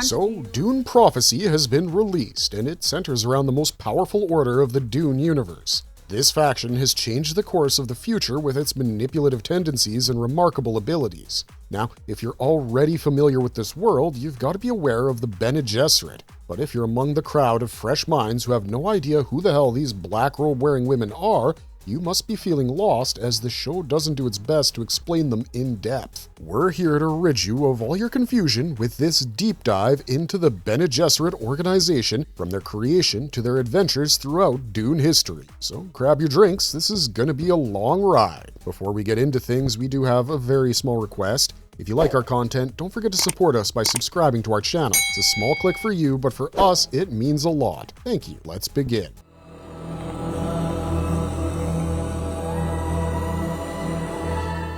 So, Dune Prophecy has been released, and it centers around the most powerful order of the Dune universe. This faction has changed the course of the future with its manipulative tendencies and remarkable abilities. Now, if you're already familiar with this world, you've got to be aware of the Bene Gesserit. But if you're among the crowd of fresh minds who have no idea who the hell these black robe-wearing women are, you must be feeling lost, as the show doesn't do its best to explain them in depth. We're here to rid you of all your confusion with this deep dive into the Bene Gesserit organization, from their creation to their adventures throughout Dune history. So grab your drinks, this is gonna be a long ride. Before we get into things, we do have a very small request. If you like our content, don't forget to support us by subscribing to our channel. It's a small click for you, but for us, it means a lot. Thank you. Let's begin.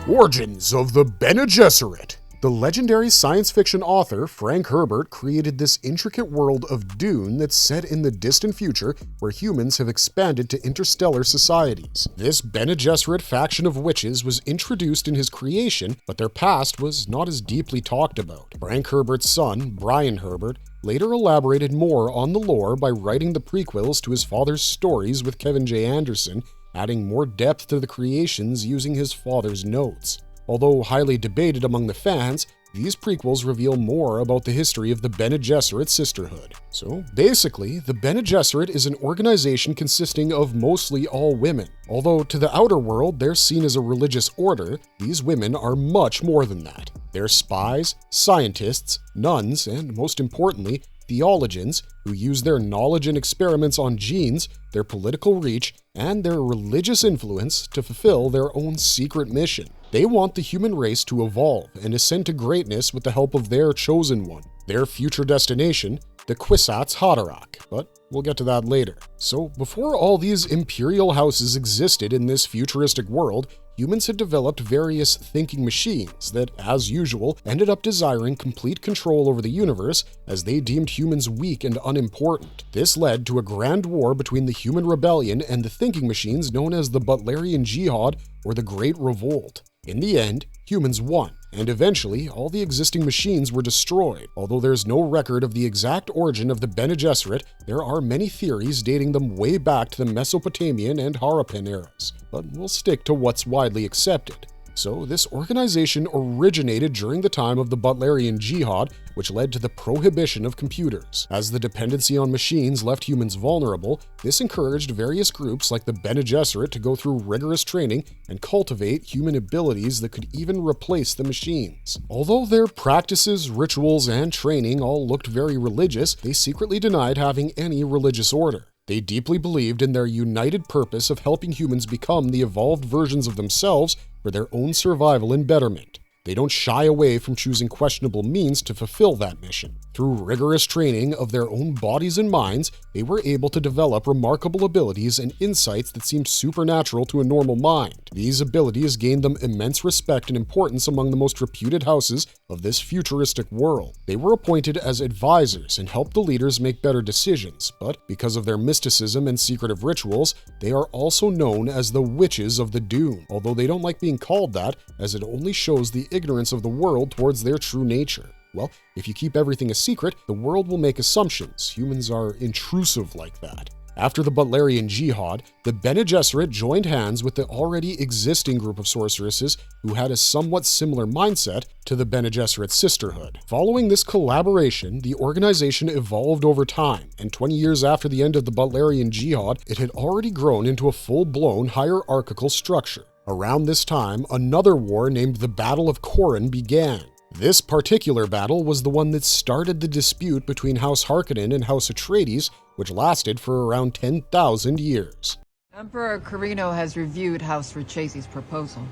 Origins of the Bene Gesserit. The legendary science fiction author Frank Herbert created this intricate world of Dune that's set in the distant future, where humans have expanded to interstellar societies. This Bene Gesserit faction of witches was introduced in his creation, but their past was not as deeply talked about. Frank Herbert's son, Brian Herbert, later elaborated more on the lore by writing the prequels to his father's stories with Kevin J. Anderson, adding more depth to the creations using his father's notes. Although highly debated among the fans, these prequels reveal more about the history of the Bene Gesserit Sisterhood. So basically, the Bene Gesserit is an organization consisting of mostly all women. Although to the outer world they're seen as a religious order, these women are much more than that. They're spies, scientists, nuns, and most importantly, theologians who use their knowledge and experiments on genes, their political reach, and their religious influence to fulfill their own secret mission. They want the human race to evolve and ascend to greatness with the help of their chosen one, their future destination, the Kwisatz Haderach, but we'll get to that later. So before all these imperial houses existed in this futuristic world, humans had developed various thinking machines that, as usual, ended up desiring complete control over the universe, as they deemed humans weak and unimportant. This led to a grand war between the human rebellion and the thinking machines known as the Butlerian Jihad, or the Great Revolt. In the end, humans won, and eventually all the existing machines were destroyed. Although there's no record of the exact origin of the Bene Gesserit, there are many theories dating them way back to the Mesopotamian and Harappan eras, but we'll stick to what's widely accepted. So this organization originated during the time of the Butlerian Jihad, which led to the prohibition of computers. As the dependency on machines left humans vulnerable, this encouraged various groups like the Bene Gesserit to go through rigorous training and cultivate human abilities that could even replace the machines. Although their practices, rituals, and training all looked very religious, they secretly denied having any religious order. They deeply believed in their united purpose of helping humans become the evolved versions of themselves for their own survival and betterment. They don't shy away from choosing questionable means to fulfill that mission. Through rigorous training of their own bodies and minds, they were able to develop remarkable abilities and insights that seemed supernatural to a normal mind. These abilities gained them immense respect and importance among the most reputed houses of this futuristic world. They were appointed as advisors and helped the leaders make better decisions, but because of their mysticism and secretive rituals, they are also known as the Witches of the Dune, although they don't like being called that, as it only shows the ignorance of the world towards their true nature. Well, if you keep everything a secret, the world will make assumptions. Humans are intrusive like that. After the Butlerian Jihad, the Bene Gesserit joined hands with the already existing group of sorceresses who had a somewhat similar mindset to the Bene Gesserit Sisterhood. Following this collaboration, the organization evolved over time, and 20 years after the end of the Butlerian Jihad, it had already grown into a full-blown hierarchical structure. Around this time, another war named the Battle of Corran began. This particular battle was the one that started the dispute between House Harkonnen and House Atreides, which lasted for around 10,000 years. Emperor Carino has reviewed House Rachese's proposal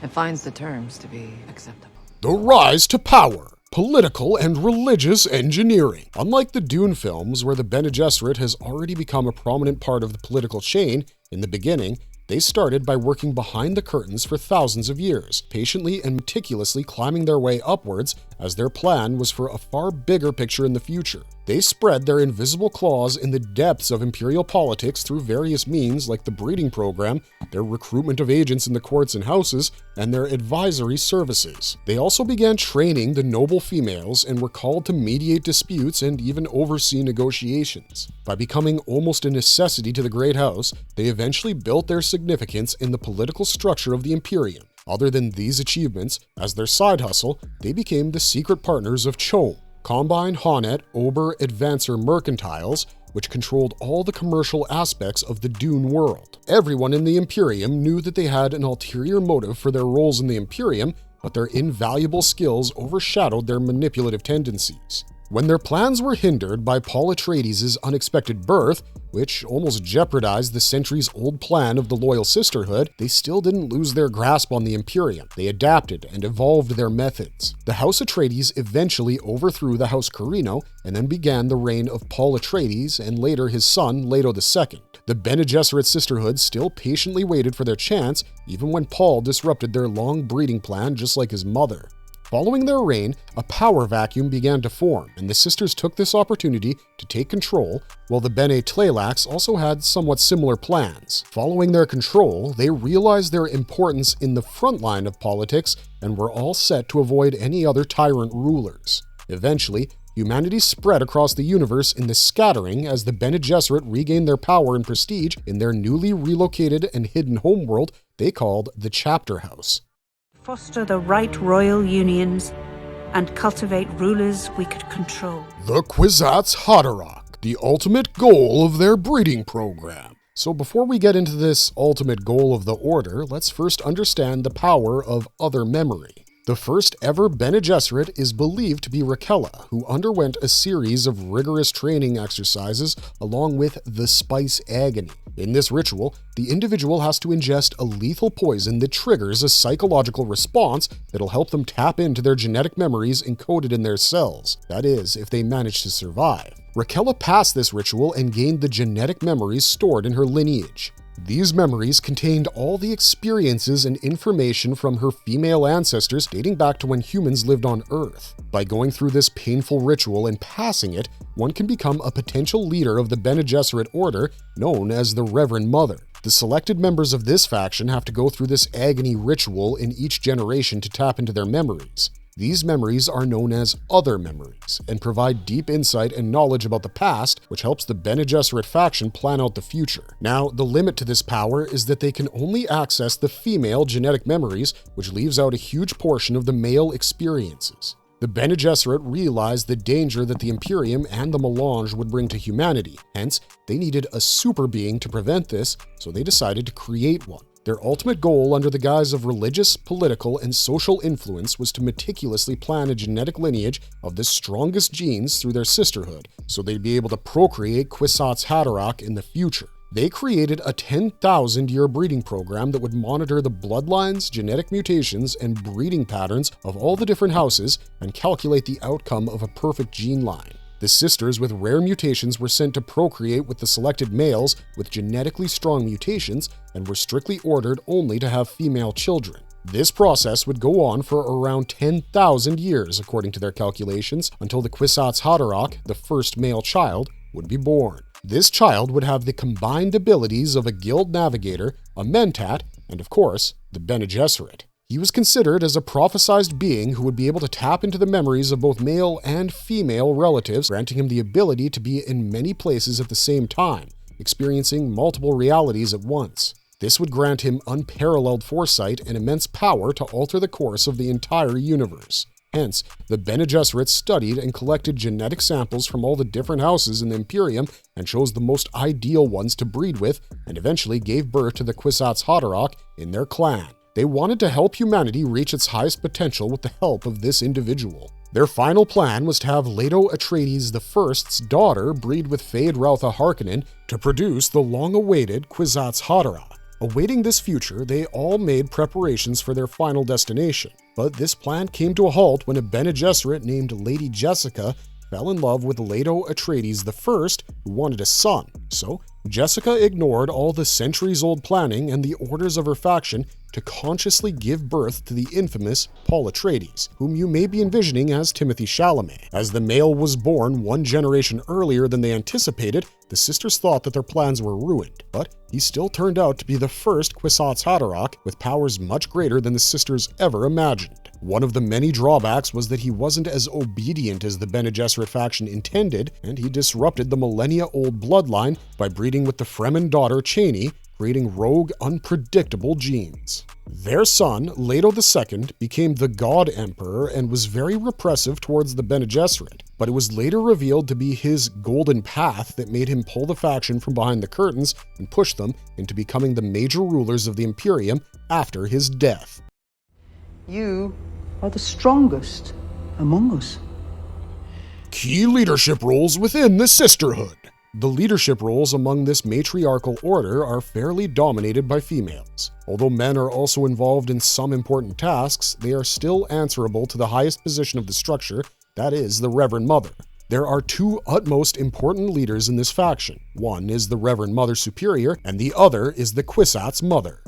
and finds the terms to be acceptable. The rise to power. Political and religious engineering. Unlike the Dune films, where the Bene Gesserit has already become a prominent part of the political chain, in the beginning, they started by working behind the curtains for thousands of years, patiently and meticulously climbing their way upwards as their plan was for a far bigger picture in the future. They spread their invisible claws in the depths of imperial politics through various means like the breeding program, their recruitment of agents in the courts and houses, and their advisory services. They also began training the noble females and were called to mediate disputes and even oversee negotiations. By becoming almost a necessity to the Great House, they eventually built their significance in the political structure of the Imperium. Other than these achievements, as their side hustle, they became the secret partners of CHOAM, Combine Honet Ober Advancer Mercantiles, which controlled all the commercial aspects of the Dune world. Everyone in the Imperium knew that they had an ulterior motive for their roles in the Imperium, but their invaluable skills overshadowed their manipulative tendencies. When their plans were hindered by Paul Atreides' unexpected birth, which almost jeopardized the centuries-old plan of the Loyal Sisterhood, they still didn't lose their grasp on the Imperium. They adapted and evolved their methods. The House Atreides eventually overthrew the House Carino and then began the reign of Paul Atreides and later his son, Leto II. The Bene Gesserit Sisterhood still patiently waited for their chance, even when Paul disrupted their long breeding plan just like his mother. Following their reign, a power vacuum began to form, and the sisters took this opportunity to take control, while the Bene Tleilax also had somewhat similar plans. Following their control, they realized their importance in the front line of politics and were all set to avoid any other tyrant rulers. Eventually, humanity spread across the universe in the scattering as the Bene Gesserit regained their power and prestige in their newly relocated and hidden homeworld they called the Chapter House. Foster the right royal unions, and cultivate rulers we could control. The Kwisatz Haderach, the ultimate goal of their breeding program. So before we get into this ultimate goal of the Order, let's first understand the power of other memory. The first ever Bene Gesserit is believed to be Rakella, who underwent a series of rigorous training exercises along with the Spice Agony. In this ritual, the individual has to ingest a lethal poison that triggers a psychological response that'll help them tap into their genetic memories encoded in their cells. That is, if they manage to survive. Rakella passed this ritual and gained the genetic memories stored in her lineage. These memories contained all the experiences and information from her female ancestors dating back to when humans lived on Earth. By going through this painful ritual and passing it, one can become a potential leader of the Bene Gesserit order, known as the Reverend Mother. The selected members of this faction have to go through this agony ritual in each generation to tap into their memories. These memories are known as other memories and provide deep insight and knowledge about the past, which helps the Bene Gesserit faction plan out the future. Now, the limit to this power is that they can only access the female genetic memories, which leaves out a huge portion of the male experiences. The Bene Gesserit realized the danger that the Imperium and the Melange would bring to humanity. Hence, they needed a super being to prevent this, so they decided to create one. Their ultimate goal under the guise of religious, political, and social influence was to meticulously plan a genetic lineage of the strongest genes through their sisterhood, so they'd be able to procreate Kwisatz Haderach in the future. They created a 10,000-year breeding program that would monitor the bloodlines, genetic mutations, and breeding patterns of all the different houses and calculate the outcome of a perfect gene line. The sisters with rare mutations were sent to procreate with the selected males with genetically strong mutations and were strictly ordered only to have female children. This process would go on for around 10,000 years, according to their calculations, until the Kwisatz Haderach, the first male child, would be born. This child would have the combined abilities of a guild navigator, a mentat, and of course, the Bene Gesserit. He was considered as a prophesized being who would be able to tap into the memories of both male and female relatives, granting him the ability to be in many places at the same time, experiencing multiple realities at once. This would grant him unparalleled foresight and immense power to alter the course of the entire universe. Hence, the Bene Gesserit studied and collected genetic samples from all the different houses in the Imperium and chose the most ideal ones to breed with, and eventually gave birth to the Kwisatz Haderach in their clan. They wanted to help humanity reach its highest potential with the help of this individual. Their final plan was to have Leto Atreides I's daughter breed with Feyd-Rautha Harkonnen to produce the long-awaited Kwisatz Haderach. Awaiting this future, they all made preparations for their final destination. But this plan came to a halt when a Bene Gesserit named Lady Jessica fell in love with Leto Atreides I, who wanted a son. So, Jessica ignored all the centuries-old planning and the orders of her faction to consciously give birth to the infamous Paul Atreides, whom you may be envisioning as Timothée Chalamet. As the male was born one generation earlier than they anticipated, the sisters thought that their plans were ruined, but he still turned out to be the first Kwisatz Haderach with powers much greater than the sisters ever imagined. One of the many drawbacks was that he wasn't as obedient as the Bene Gesserit faction intended, and he disrupted the millennia-old bloodline by breeding with the Fremen daughter Chani, creating rogue, unpredictable genes. Their son, Leto II, became the God Emperor and was very repressive towards the Bene Gesserit, but it was later revealed to be his golden path that made him pull the faction from behind the curtains and push them into becoming the major rulers of the Imperium after his death. You are the strongest among us. Key leadership roles within the Sisterhood. The leadership roles among this matriarchal order are fairly dominated by females. Although men are also involved in some important tasks, they are still answerable to the highest position of the structure, that is, the Reverend Mother. There are two utmost important leaders in this faction. One is the Reverend Mother Superior, and the other is the Kwisatz Mother.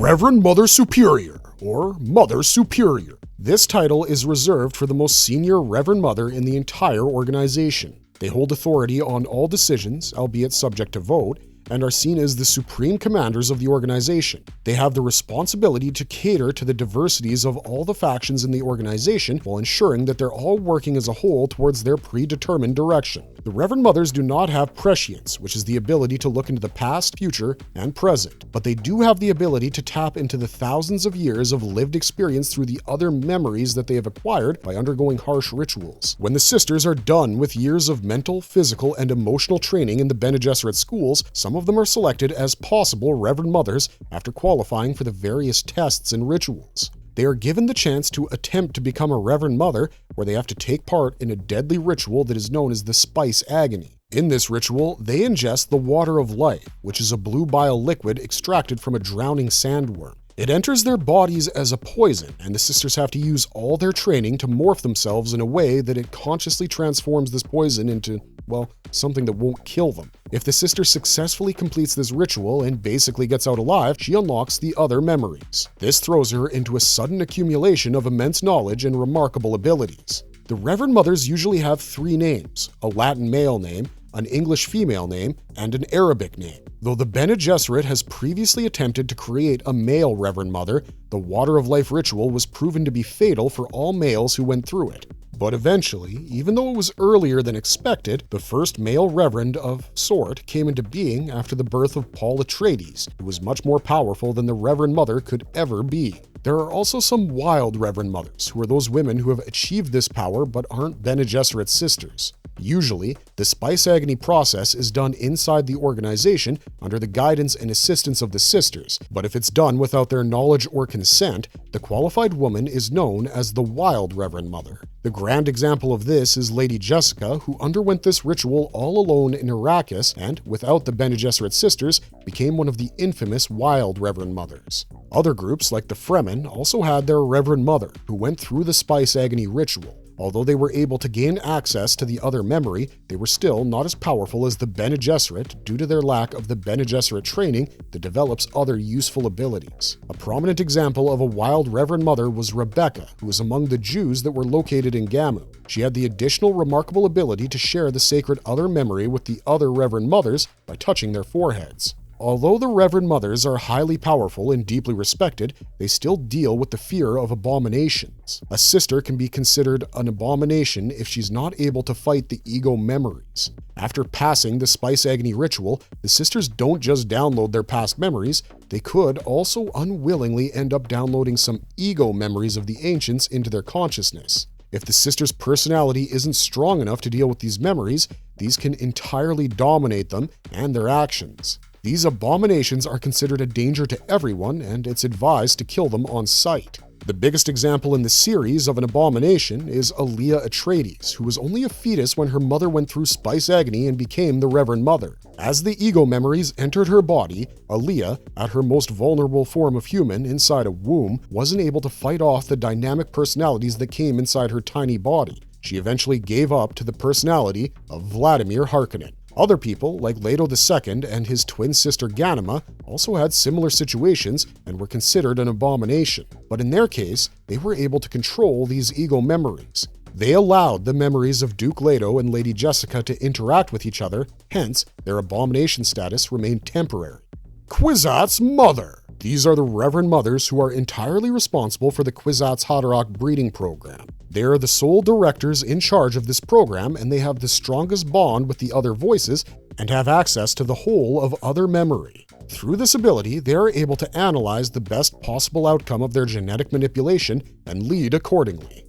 Reverend Mother Superior, or Mother Superior. This title is reserved for the most senior Reverend Mother in the entire organization. They hold authority on all decisions, albeit subject to vote, and are seen as the supreme commanders of the organization. They have the responsibility to cater to the diversities of all the factions in the organization while ensuring that they're all working as a whole towards their predetermined direction. The Reverend Mothers do not have prescience, which is the ability to look into the past, future, and present, but they do have the ability to tap into the thousands of years of lived experience through the other memories that they have acquired by undergoing harsh rituals. When the sisters are done with years of mental, physical, and emotional training in the Bene Gesserit schools, some of them are selected as possible Reverend Mothers after qualifying for the various tests and rituals. They are given the chance to attempt to become a Reverend Mother, where they have to take part in a deadly ritual that is known as the Spice Agony. In this ritual, they ingest the Water of Life, which is a blue bile liquid extracted from a drowning sandworm. It enters their bodies as a poison, and the sisters have to use all their training to morph themselves in a way that it consciously transforms this poison into, well, something that won't kill them. If the sister successfully completes this ritual and basically gets out alive, she unlocks the other memories. This throws her into a sudden accumulation of immense knowledge and remarkable abilities. The Reverend Mothers usually have three names: a Latin male name, an English female name, and an Arabic name. Though the Bene Gesserit has previously attempted to create a male Reverend Mother, the Water of Life ritual was proven to be fatal for all males who went through it. But eventually, even though it was earlier than expected, the first male Reverend of sort came into being after the birth of Paul Atreides, who was much more powerful than the Reverend Mother could ever be. There are also some wild Reverend Mothers, who are those women who have achieved this power but aren't Bene Gesserit sisters. Usually, the Spice Agony process is done inside the organization under the guidance and assistance of the sisters, but if it's done without their knowledge or consent, the qualified woman is known as the Wild Reverend Mother. The grand example of this is Lady Jessica, who underwent this ritual all alone in Arrakis and, without the Bene Gesserit sisters, became one of the infamous Wild Reverend Mothers. Other groups, like the Fremen, also had their Reverend Mother, who went through the Spice Agony ritual. Although they were able to gain access to the other memory, they were still not as powerful as the Bene Gesserit due to their lack of the Bene Gesserit training that develops other useful abilities. A prominent example of a wild Reverend Mother was Rebecca, who was among the Jews that were located in Gamu. She had the additional remarkable ability to share the sacred other memory with the other Reverend Mothers by touching their foreheads. Although the Reverend Mothers are highly powerful and deeply respected, they still deal with the fear of abominations. A sister can be considered an abomination if she's not able to fight the ego memories. After passing the Spice Agony ritual, the sisters don't just download their past memories, they could also unwillingly end up downloading some ego memories of the ancients into their consciousness. If the sister's personality isn't strong enough to deal with these memories, these can entirely dominate them and their actions. These abominations are considered a danger to everyone, and it's advised to kill them on sight. The biggest example in the series of an abomination is Alia Atreides, who was only a fetus when her mother went through Spice Agony and became the Reverend Mother. As the ego memories entered her body, Alia, at her most vulnerable form of human inside a womb, wasn't able to fight off the dynamic personalities that came inside her tiny body. She eventually gave up to the personality of Vladimir Harkonnen. Other people, like Leto II and his twin sister Ganima, also had similar situations and were considered an abomination. But in their case, they were able to control these ego memories. They allowed the memories of Duke Leto and Lady Jessica to interact with each other, hence their abomination status remained temporary. Kwisatz Mother. These are the Reverend Mothers who are entirely responsible for the Kwisatz Haderach breeding program. They are the sole directors in charge of this program, and they have the strongest bond with the other voices and have access to the whole of other memory. Through this ability, they are able to analyze the best possible outcome of their genetic manipulation and lead accordingly.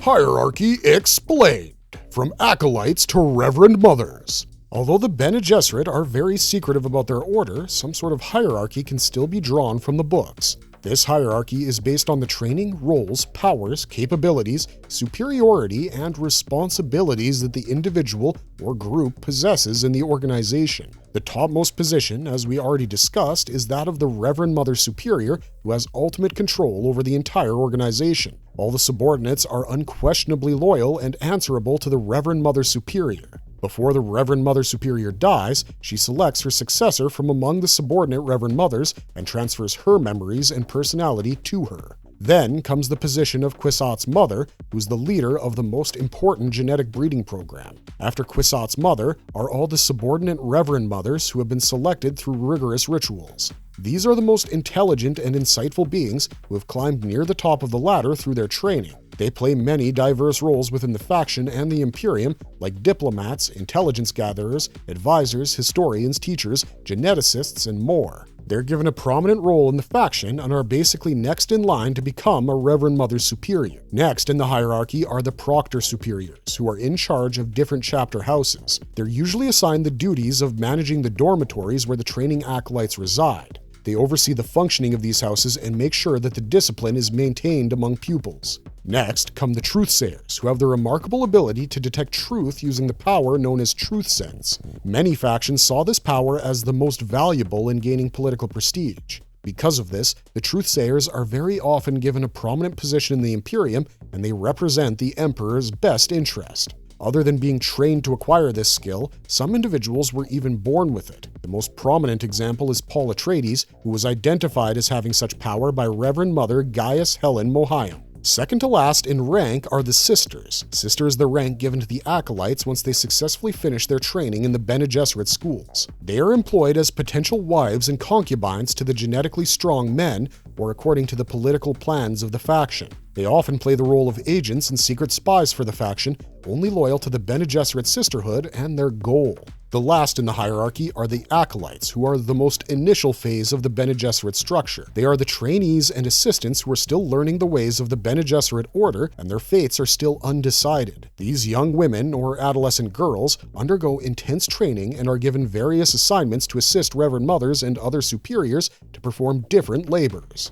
Hierarchy explained. From acolytes to Reverend Mothers. Although the Bene Gesserit are very secretive about their order, some sort of hierarchy can still be drawn from the books. This hierarchy is based on the training, roles, powers, capabilities, superiority, and responsibilities that the individual or group possesses in the organization. The topmost position, as we already discussed, is that of the Reverend Mother Superior, who has ultimate control over the entire organization. All the subordinates are unquestionably loyal and answerable to the Reverend Mother Superior. Before the Reverend Mother Superior dies, she selects her successor from among the subordinate Reverend Mothers and transfers her memories and personality to her. Then comes the position of Kwisatz Mother, who's the leader of the most important genetic breeding program. After Kwisatz Mother are all the subordinate Reverend Mothers who have been selected through rigorous rituals. These are the most intelligent and insightful beings who have climbed near the top of the ladder through their training. They play many diverse roles within the faction and the Imperium, like diplomats, intelligence gatherers, advisors, historians, teachers, geneticists, and more. They're given a prominent role in the faction and are basically next in line to become a Reverend Mother Superior. Next in the hierarchy are the Proctor Superiors, who are in charge of different chapter houses. They're usually assigned the duties of managing the dormitories where the training acolytes reside. They oversee the functioning of these houses and make sure that the discipline is maintained among pupils. Next come the Truthsayers, who have the remarkable ability to detect truth using the power known as Truth Sense. Many factions saw this power as the most valuable in gaining political prestige. Because of this, the Truthsayers are very often given a prominent position in the Imperium, and they represent the Emperor's best interest. Other than being trained to acquire this skill, some individuals were even born with it. The most prominent example is Paul Atreides, who was identified as having such power by Reverend Mother Gaius Helen Mohiam. Second to last in rank are the Sisters. Sister is the rank given to the acolytes once they successfully finish their training in the Bene Gesserit schools. They are employed as potential wives and concubines to the genetically strong men, or according to the political plans of the faction. They often play the role of agents and secret spies for the faction, only loyal to the Bene Gesserit Sisterhood and their goal. The last in the hierarchy are the Acolytes, who are the most initial phase of the Bene Gesserit structure. They are the trainees and assistants who are still learning the ways of the Bene Gesserit order, and their fates are still undecided. These young women, or adolescent girls, undergo intense training and are given various assignments to assist Reverend Mothers and other superiors to perform different labors.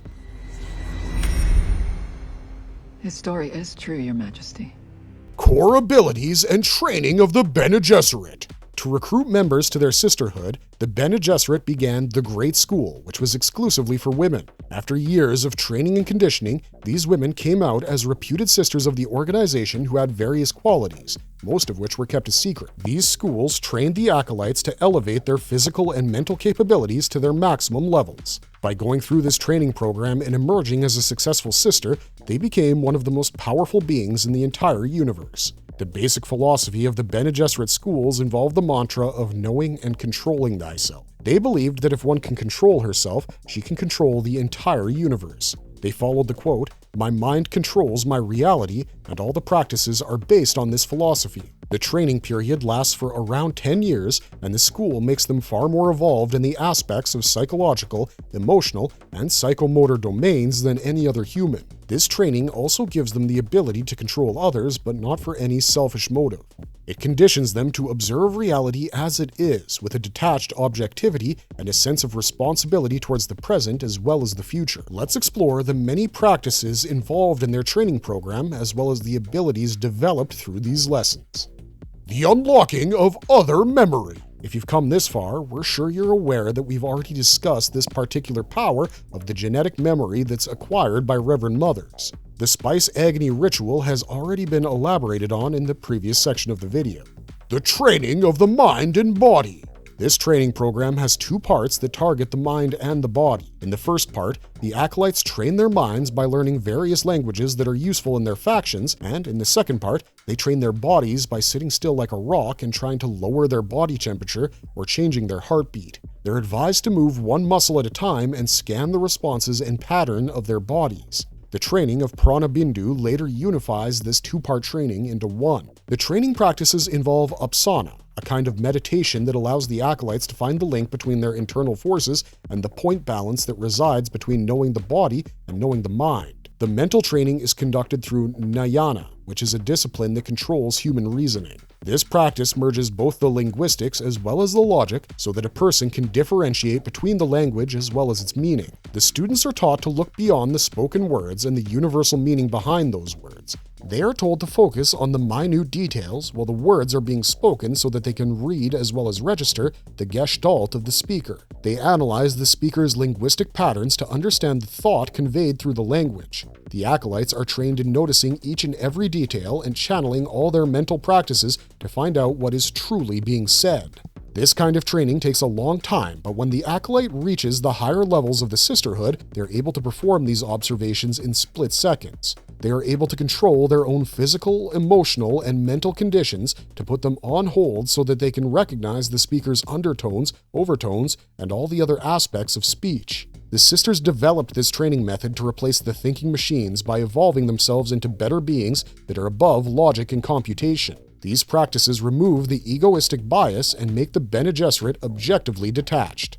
His story is true, Your Majesty. Core abilities and training of the Bene Gesserit. To recruit members to their sisterhood, the Bene Gesserit began the Great School, which was exclusively for women. After years of training and conditioning, these women came out as reputed sisters of the organization who had various qualities, most of which were kept a secret. These schools trained the acolytes to elevate their physical and mental capabilities to their maximum levels. By going through this training program and emerging as a successful sister, they became one of the most powerful beings in the entire universe. The basic philosophy of the Bene Gesserit schools involved the mantra of knowing and controlling thyself. They believed that if one can control herself, she can control the entire universe. They followed the quote, "My mind controls my reality," and all the practices are based on this philosophy. The training period lasts for around 10 years, and the school makes them far more evolved in the aspects of psychological, emotional, and psychomotor domains than any other human. This training also gives them the ability to control others, but not for any selfish motive. It conditions them to observe reality as it is, with a detached objectivity and a sense of responsibility towards the present as well as the future. Let's explore the many practices involved in their training program, as well as the abilities developed through these lessons. The unlocking of other memory. If you've come this far, we're sure you're aware that we've already discussed this particular power of the genetic memory that's acquired by Reverend Mothers. The Spice Agony ritual has already been elaborated on in the previous section of the video. The training of the mind and body. This training program has two parts that target the mind and the body. In the first part, the acolytes train their minds by learning various languages that are useful in their factions, and in the second part, they train their bodies by sitting still like a rock and trying to lower their body temperature or changing their heartbeat. They're advised to move one muscle at a time and scan the responses and pattern of their bodies. The training of Prana Bindu later unifies this two-part training into one. The training practices involve upasana, a kind of meditation that allows the acolytes to find the link between their internal forces and the point balance that resides between knowing the body and knowing the mind. The mental training is conducted through Jnana, which is a discipline that controls human reasoning. This practice merges both the linguistics as well as the logic so that a person can differentiate between the language as well as its meaning. The students are taught to look beyond the spoken words and the universal meaning behind those words. They are told to focus on the minute details while the words are being spoken so that they can read as well as register the gestalt of the speaker. They analyze the speaker's linguistic patterns to understand the thought conveyed through the language. The acolytes are trained in noticing each and every detail and channeling all their mental practices to find out what is truly being said. This kind of training takes a long time, but when the acolyte reaches the higher levels of the Sisterhood, they're able to perform these observations in split seconds. They are able to control their own physical, emotional, and mental conditions to put them on hold so that they can recognize the speaker's undertones, overtones, and all the other aspects of speech. The sisters developed this training method to replace the thinking machines by evolving themselves into better beings that are above logic and computation. These practices remove the egoistic bias and make the Bene Gesserit objectively detached.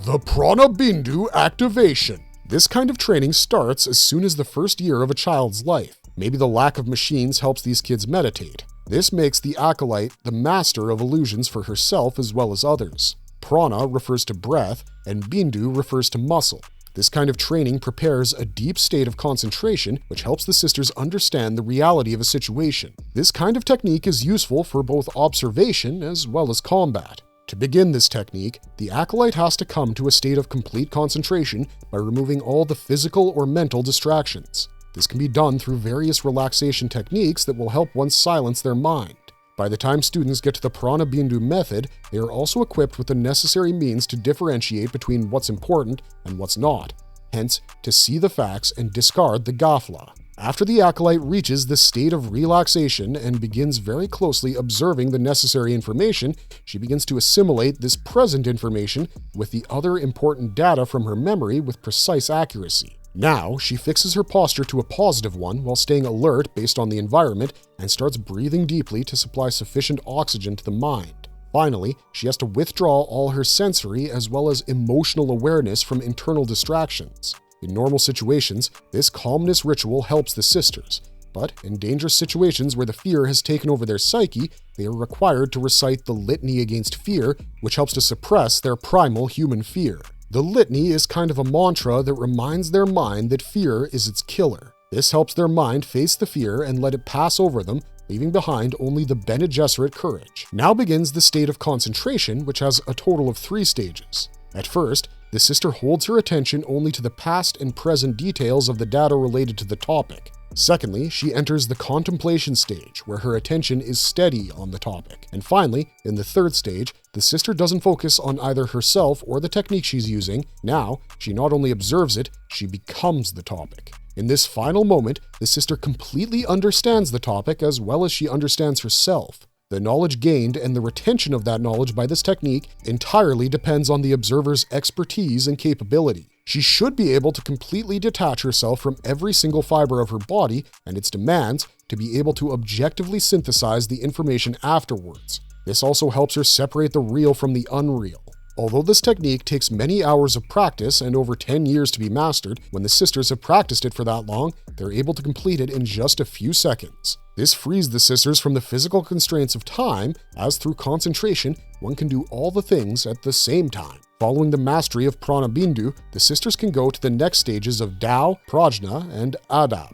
The Prana Bindu activation. This kind of training starts as soon as the first year of a child's life. Maybe the lack of machines helps these kids meditate. This makes the acolyte the master of illusions for herself as well as others. Prana refers to breath, and Bindu refers to muscle. This kind of training prepares a deep state of concentration, which helps the sisters understand the reality of a situation. This kind of technique is useful for both observation as well as combat. To begin this technique, the acolyte has to come to a state of complete concentration by removing all the physical or mental distractions. This can be done through various relaxation techniques that will help one silence their mind. By the time students get to the Prana Bindu method, they are also equipped with the necessary means to differentiate between what's important and what's not, hence to see the facts and discard the gafla. After the acolyte reaches this state of relaxation and begins very closely observing the necessary information, she begins to assimilate this present information with the other important data from her memory with precise accuracy. Now, she fixes her posture to a positive one while staying alert based on the environment and starts breathing deeply to supply sufficient oxygen to the mind. Finally, she has to withdraw all her sensory as well as emotional awareness from internal distractions. In normal situations, this calmness ritual helps the sisters, but in dangerous situations where the fear has taken over their psyche, they are required to recite the litany against fear, which helps to suppress their primal human fear. The litany is kind of a mantra that reminds their mind that fear is its killer. This helps their mind face the fear and let it pass over them, leaving behind only the Bene Gesserit courage. Now begins the state of concentration, which has a total of 3 stages. At first, the sister holds her attention only to the past and present details of the data related to the topic. Secondly, she enters the contemplation stage, where her attention is steady on the topic. And finally, in the 3rd stage, the sister doesn't focus on either herself or the technique she's using. Now, she not only observes it, she becomes the topic. In this final moment, the sister completely understands the topic as well as she understands herself. The knowledge gained and the retention of that knowledge by this technique entirely depends on the observer's expertise and capability. She should be able to completely detach herself from every single fiber of her body and its demands to be able to objectively synthesize the information afterwards. This also helps her separate the real from the unreal. Although this technique takes many hours of practice and over 10 years to be mastered, when the sisters have practiced it for that long, they're able to complete it in just a few seconds. This frees the sisters from the physical constraints of time, as through concentration, one can do all the things at the same time. Following the mastery of Prana Bindu, the sisters can go to the next stages of Tao, Prajna, and Adab.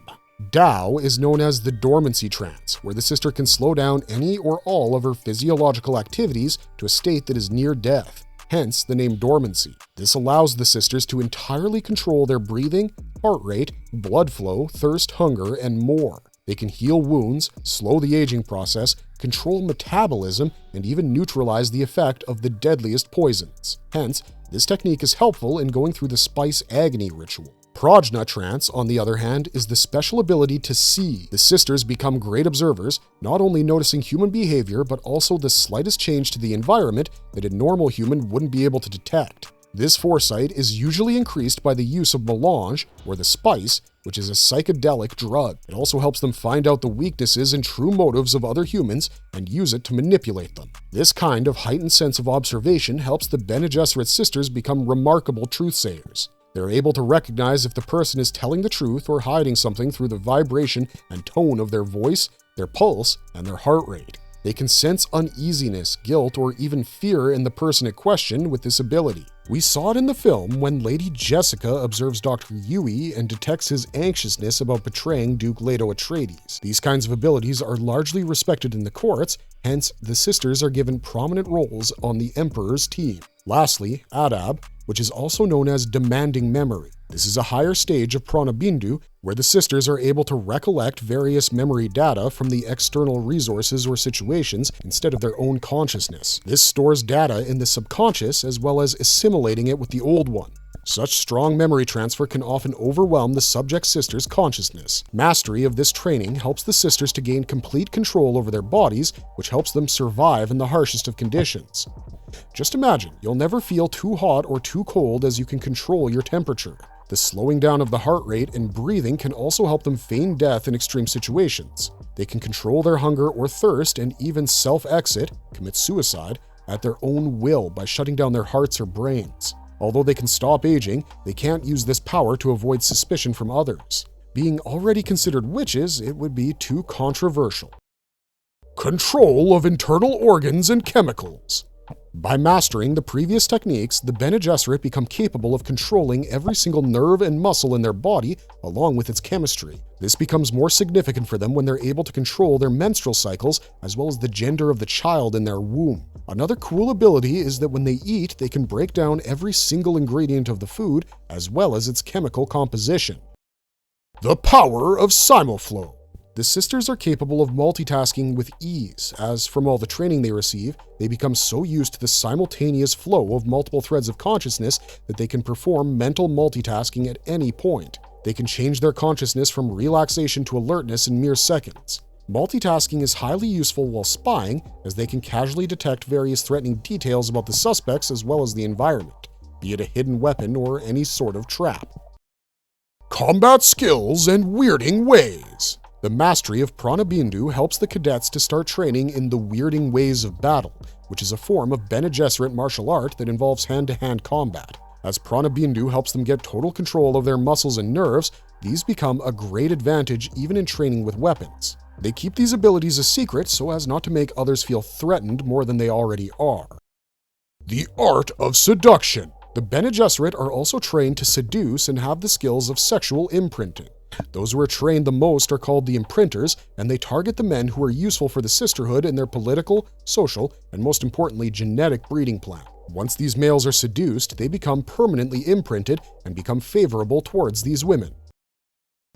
Tao is known as the dormancy trance, where the sister can slow down any or all of her physiological activities to a state that is near death. hence the name dormancy. This allows the sisters to entirely control their breathing, heart rate, blood flow, thirst, hunger, and more. They can heal wounds, slow the aging process, control metabolism, and even neutralize the effect of the deadliest poisons. Hence, this technique is helpful in going through the spice agony ritual. Prajna trance, on the other hand, is the special ability to see. The sisters become great observers, not only noticing human behavior, but also the slightest change to the environment that a normal human wouldn't be able to detect. This foresight is usually increased by the use of melange, or the spice, which is a psychedelic drug. It also helps them find out the weaknesses and true motives of other humans and use it to manipulate them. This kind of heightened sense of observation helps the Bene Gesserit sisters become remarkable truth-sayers. They're able to recognize if the person is telling the truth or hiding something through the vibration and tone of their voice, their pulse, and their heart rate. They can sense uneasiness, guilt, or even fear in the person in question with this ability. We saw it in the film when Lady Jessica observes Dr. Yui and detects his anxiousness about betraying Duke Leto Atreides. These kinds of abilities are largely respected in the courts, hence the sisters are given prominent roles on the Emperor's team. Lastly, Adab, which is also known as demanding memory. This is a higher stage of Prana Bindu, where the sisters are able to recollect various memory data from the external resources or situations instead of their own consciousness. This stores data in the subconscious as well as assimilating it with the old one. Such strong memory transfer can often overwhelm the subject sister's consciousness. Mastery of this training helps the sisters to gain complete control over their bodies, which helps them survive in the harshest of conditions. Just imagine, you'll never feel too hot or too cold as you can control your temperature. The slowing down of the heart rate and breathing can also help them feign death in extreme situations. They can control their hunger or thirst and even self-exit, commit suicide, at their own will by shutting down their hearts or brains. Although they can stop aging, they can't use this power to avoid suspicion from others. Being already considered witches, it would be too controversial. Control of internal organs and chemicals. By mastering the previous techniques, the Bene Gesserit become capable of controlling every single nerve and muscle in their body, along with its chemistry. This becomes more significant for them when they're able to control their menstrual cycles, as well as the gender of the child in their womb. Another cool ability is that when they eat, they can break down every single ingredient of the food, as well as its chemical composition. The power of simulflow. The sisters are capable of multitasking with ease, as from all the training they receive, they become so used to the simultaneous flow of multiple threads of consciousness that they can perform mental multitasking at any point. They can change their consciousness from relaxation to alertness in mere seconds. Multitasking is highly useful while spying, as they can casually detect various threatening details about the suspects as well as the environment, be it a hidden weapon or any sort of trap. Combat skills and weirding ways. The mastery of Prana Bindu helps the cadets to start training in the weirding ways of battle, which is a form of Bene Gesserit martial art that involves hand-to-hand combat. As Prana Bindu helps them get total control of their muscles and nerves, these become a great advantage even in training with weapons. They keep these abilities a secret so as not to make others feel threatened more than they already are. The Art of Seduction. The Bene Gesserit are also trained to seduce and have the skills of sexual imprinting. Those who are trained the most are called the imprinters, and they target the men who are useful for the Sisterhood in their political, social, and most importantly, genetic breeding plan. Once these males are seduced, they become permanently imprinted and become favorable towards these women.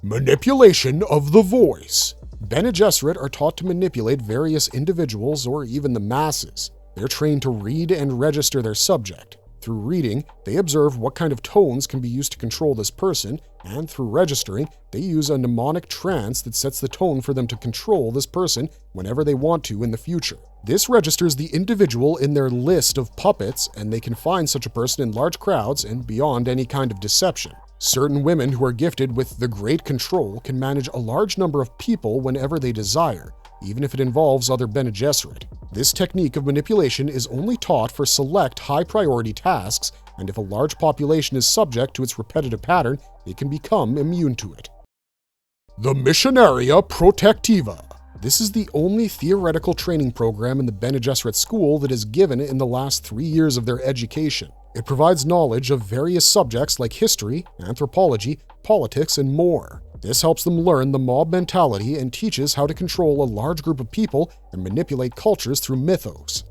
Manipulation of the voice. Bene Gesserit are taught to manipulate various individuals or even the masses. They're trained to read and register their subject. Through reading, they observe what kind of tones can be used to control this person, and through registering, they use a mnemonic trance that sets the tone for them to control this person whenever they want to in the future. This registers the individual in their list of puppets, and they can find such a person in large crowds and beyond any kind of deception. Certain women who are gifted with the Great Control can manage a large number of people whenever they desire, even if it involves other Bene Gesserit. This technique of manipulation is only taught for select high-priority tasks, and if a large population is subject to its repetitive pattern, they can become immune to it. The Missionaria Protectiva. This is the only theoretical training program in the Bene Gesserit school that is given in the last 3 years of their education. It provides knowledge of various subjects like history, anthropology, politics, and more. This helps them learn the mob mentality and teaches how to control a large group of people and manipulate cultures through mythos.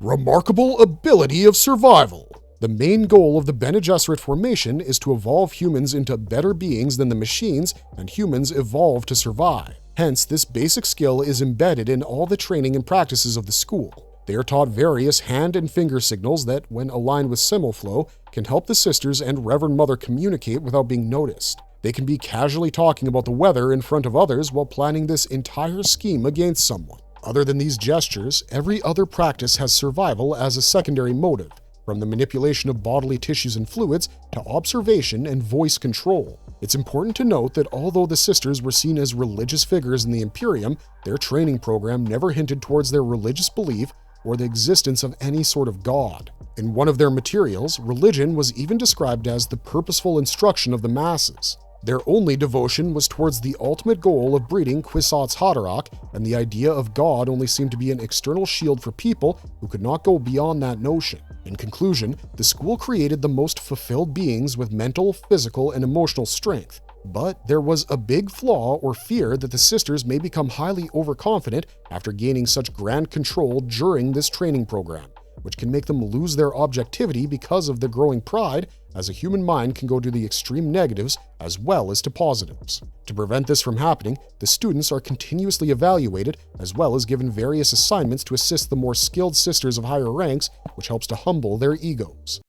Remarkable ability of survival. The main goal of the Bene Gesserit formation is to evolve humans into better beings than the machines and humans evolve to survive. Hence, this basic skill is embedded in all the training and practices of the school. They are taught various hand and finger signals that, when aligned with Simulflow, can help the sisters and Reverend Mother communicate without being noticed. They can be casually talking about the weather in front of others while planning this entire scheme against someone. Other than these gestures, every other practice has survival as a secondary motive, from the manipulation of bodily tissues and fluids to observation and voice control. It's important to note that although the sisters were seen as religious figures in the Imperium, their training program never hinted towards their religious belief or the existence of any sort of god. In one of their materials, religion was even described as the purposeful instruction of the masses. Their only devotion was towards the ultimate goal of breeding Kwisatz Haderach, and the idea of God only seemed to be an external shield for people who could not go beyond that notion. In conclusion, the school created the most fulfilled beings with mental, physical, and emotional strength. But there was a big flaw or fear that the sisters may become highly overconfident after gaining such grand control during this training program, which can make them lose their objectivity because of their growing pride, as a human mind can go to the extreme negatives as well as to positives. To prevent this from happening, the students are continuously evaluated as well as given various assignments to assist the more skilled sisters of higher ranks, which helps to humble their egos.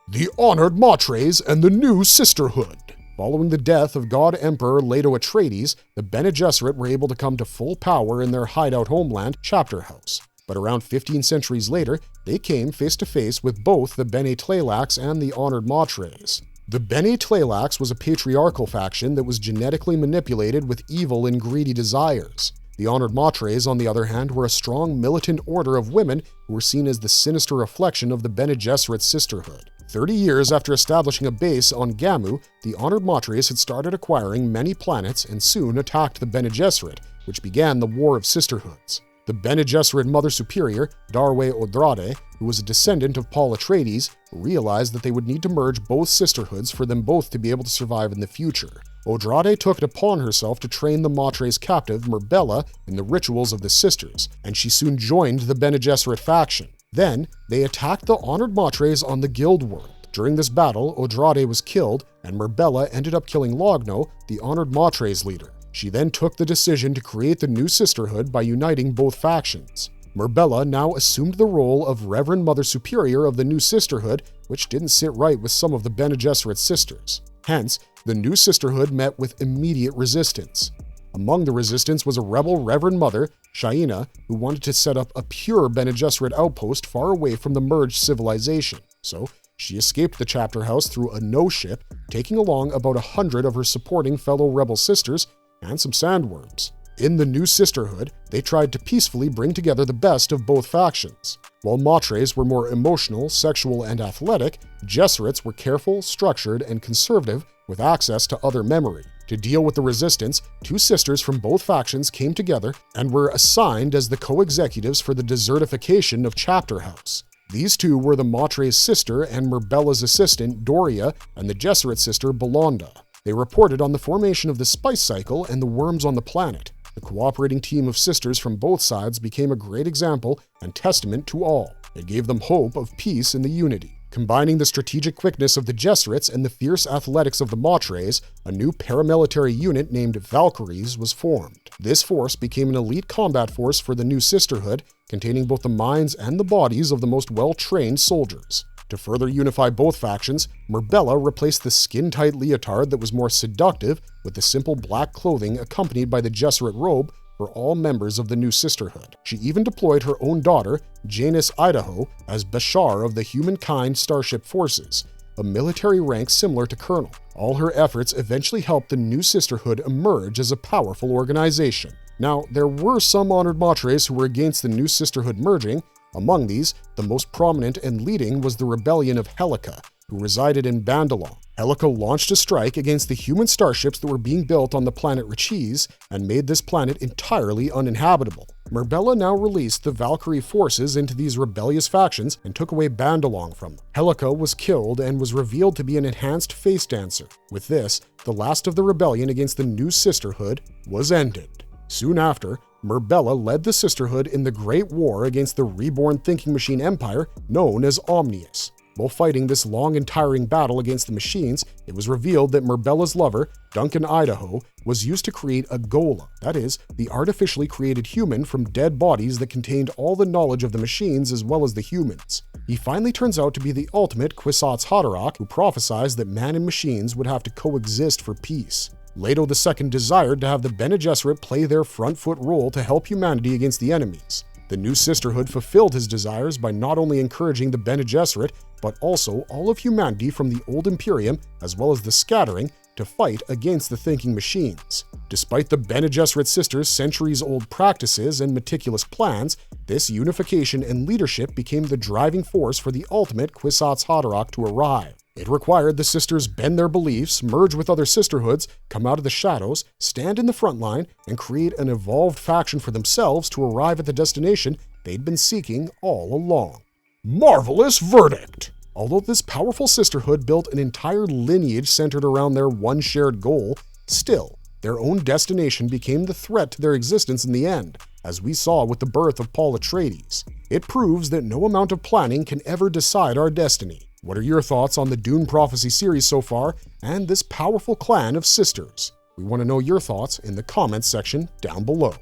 The Honored MREs and the New Sisterhood. Following the death of God Emperor Leto Atreides, the Bene Gesserit were able to come to full power in their hideout homeland, Chapter House. But around 15 centuries later, they came face to face with both the Bene Tleilax and the Honored MREs. The Bene Tleilax was a patriarchal faction that was genetically manipulated with evil and greedy desires. The Honored MREs, on the other hand, were a strong militant order of women who were seen as the sinister reflection of the Bene Gesserit Sisterhood. 30 years after establishing a base on Gamu, the Honored MREs had started acquiring many planets and soon attacked the Bene Gesserit, which began the War of Sisterhoods. The Bene Gesserit Mother Superior, Darwe Odrade, who was a descendant of Paul Atreides, realized that they would need to merge both sisterhoods for them both to be able to survive in the future. Odrade took it upon herself to train the MRE's captive, Merbella, in the rituals of the sisters, and she soon joined the Bene Gesserit faction. Then, they attacked the Honored MREs on the Guild World. During this battle, Odrade was killed, and Merbella ended up killing Logno, the Honored MRE's leader. She then took the decision to create the new sisterhood by uniting both factions. Merbella now assumed the role of Reverend Mother Superior of the new sisterhood, which didn't sit right with some of the Bene Gesserit sisters. Hence, the new sisterhood met with immediate resistance. Among the resistance was a rebel Reverend Mother, Shaina, who wanted to set up a pure Bene Gesserit outpost far away from the merged civilization. So, she escaped the chapter house through a no-ship, taking along about 100 of her supporting fellow rebel sisters and some sandworms. In the new sisterhood, they tried to peacefully bring together the best of both factions. While MREs were more emotional, sexual, and athletic, Gesserits were careful, structured, and conservative with access to other memory. To deal with the resistance, two sisters from both factions came together and were assigned as the co-executives for the desertification of Chapter House. These two were the MRE's sister and Merbella's assistant, Doria, and the Gesserit sister, Belonda. They reported on the formation of the spice cycle and the worms on the planet. The cooperating team of sisters from both sides became a great example and testament to all. It gave them hope of peace in the unity. Combining the strategic quickness of the Gesserits and the fierce athletics of the MREs, a new paramilitary unit named Valkyries was formed. This force became an elite combat force for the new sisterhood, containing both the minds and the bodies of the most well-trained soldiers. To further unify both factions, Merbella replaced the skin-tight leotard that was more seductive with the simple black clothing accompanied by the Gesserit robe for all members of the new sisterhood. She even deployed her own daughter, Janus Idaho, as Bashar of the Humankind Starship Forces, a military rank similar to Colonel. All her efforts eventually helped the new sisterhood emerge as a powerful organization. Now, there were some Honored MREs who were against the new sisterhood merging. Among these, the most prominent and leading was the rebellion of Helica, who resided in Bandalon. Helica launched a strike against the human starships that were being built on the planet Rachis and made this planet entirely uninhabitable. Merbella now released the Valkyrie forces into these rebellious factions and took away Bandalon from them. Helica was killed and was revealed to be an enhanced face dancer. With this, the last of the rebellion against the new sisterhood was ended. Soon after, Murbella led the Sisterhood in the Great War against the reborn thinking machine empire known as Omnius. While fighting this long and tiring battle against the machines, it was revealed that Murbella's lover, Duncan Idaho, was used to create a Gola, that is, the artificially created human from dead bodies that contained all the knowledge of the machines as well as the humans. He finally turns out to be the ultimate Kwisatz Haderach, who prophesies that man and machines would have to coexist for peace. Leto II desired to have the Bene Gesserit play their front foot role to help humanity against the enemies. The new Sisterhood fulfilled his desires by not only encouraging the Bene Gesserit, but also all of humanity from the Old Imperium, as well as the Scattering, to fight against the thinking machines. Despite the Bene Gesserit sisters' centuries-old practices and meticulous plans, this unification and leadership became the driving force for the ultimate Kwisatz Haderach to arrive. It required the sisters bend their beliefs, merge with other sisterhoods, come out of the shadows, stand in the front line, and create an evolved faction for themselves to arrive at the destination they'd been seeking all along. Marvelous verdict! Although this powerful sisterhood built an entire lineage centered around their one shared goal, still, their own destination became the threat to their existence in the end, as we saw with the birth of Paul Atreides. It proves that no amount of planning can ever decide our destiny. What are your thoughts on the Dune Prophecy series so far, and this powerful clan of sisters? We want to know your thoughts in the comments section down below.